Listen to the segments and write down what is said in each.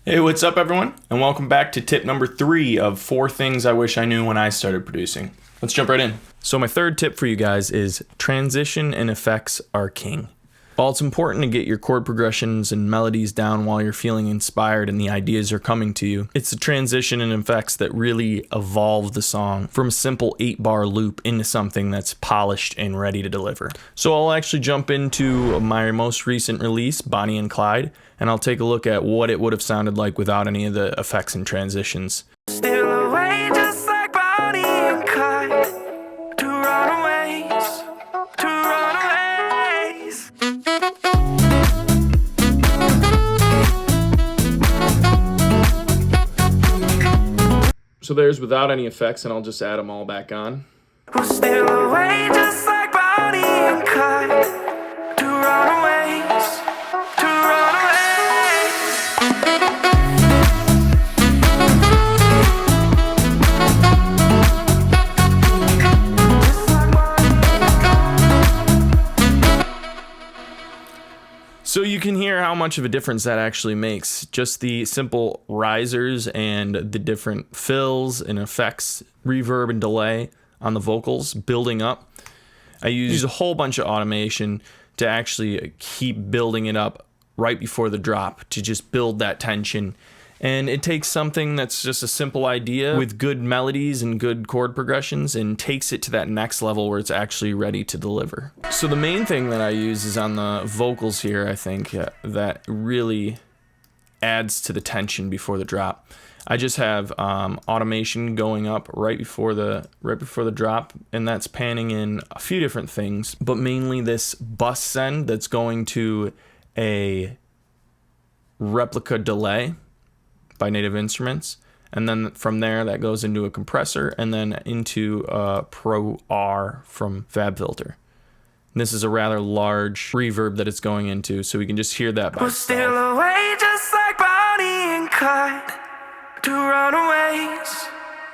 Hey, what's up everyone? And welcome back to tip number 3 of 4 things I wish I knew when I started producing. Let's jump right in. So my third tip for you guys is transition and effects are king. While it's important to get your chord progressions and melodies down while you're feeling inspired and the ideas are coming to you, it's the transition and effects that really evolve the song from a simple 8-bar loop into something that's polished and ready to deliver. So I'll actually jump into my most recent release, Bonnie and Clyde, and I'll take a look at what it would have sounded like without any of the effects and transitions. Still away just like Bonnie and Clyde, two runaways, two runaways. So there's without any effects, and I'll just add them all back on. We're still away just like Bonnie and Clyde, two runaways, two runaways. So you can hear how much of a difference that actually makes. Just the simple risers and the different fills and effects, reverb and delay on the vocals building up. I use a whole bunch of automation to actually keep building it up right before the drop to just build that tension. And it takes something that's just a simple idea with good melodies and good chord progressions and takes it to that next level where it's actually ready to deliver. So the main thing that I use is on the vocals here, I think, that really adds to the tension before the drop. I just have automation going up right before the drop, and that's panning in a few different things, but mainly this bus send that's going to a replica delay by Native Instruments, and then from there that goes into a compressor and then into a Pro R from FabFilter. And this is a rather large reverb that it's going into, so we can just hear that by We're itself. still away just like Bonnie and Clyde, two runaways,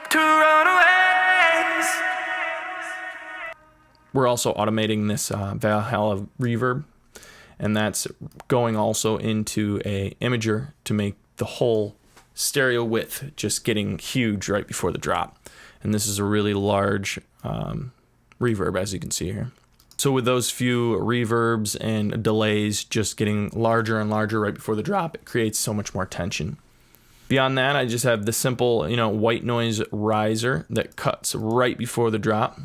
two runaways. We're also automating this Valhalla reverb, and that's going also into a imager to make the whole stereo width just getting huge right before the drop. And this is a really large reverb, as you can see here. So with those few reverbs and delays just getting larger and larger right before the drop, it creates so much more tension. Beyond that, I just have the simple, white noise riser that cuts right before the drop.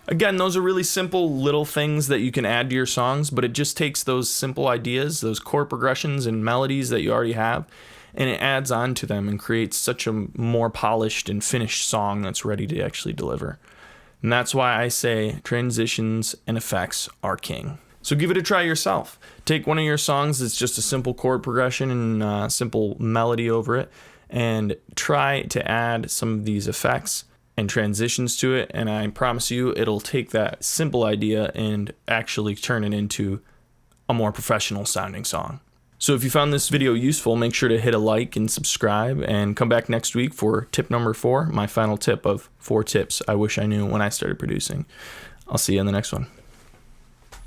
Again, those are really simple little things that you can add to your songs, but it just takes those simple ideas, those chord progressions and melodies that you already have, and it adds on to them and creates such a more polished and finished song that's ready to actually deliver. And that's why I say transitions and effects are king. So give it a try yourself. Take one of your songs that's just a simple chord progression and simple melody over it, and try to add some of these effects and transitions to it, and I promise you it'll take that simple idea and actually turn it into a more professional sounding song. So if you found this video useful, make sure to hit a like and subscribe, and come back next week for tip number 4, my final tip of 4 tips I wish I knew when I started producing. I'll see you in the next one.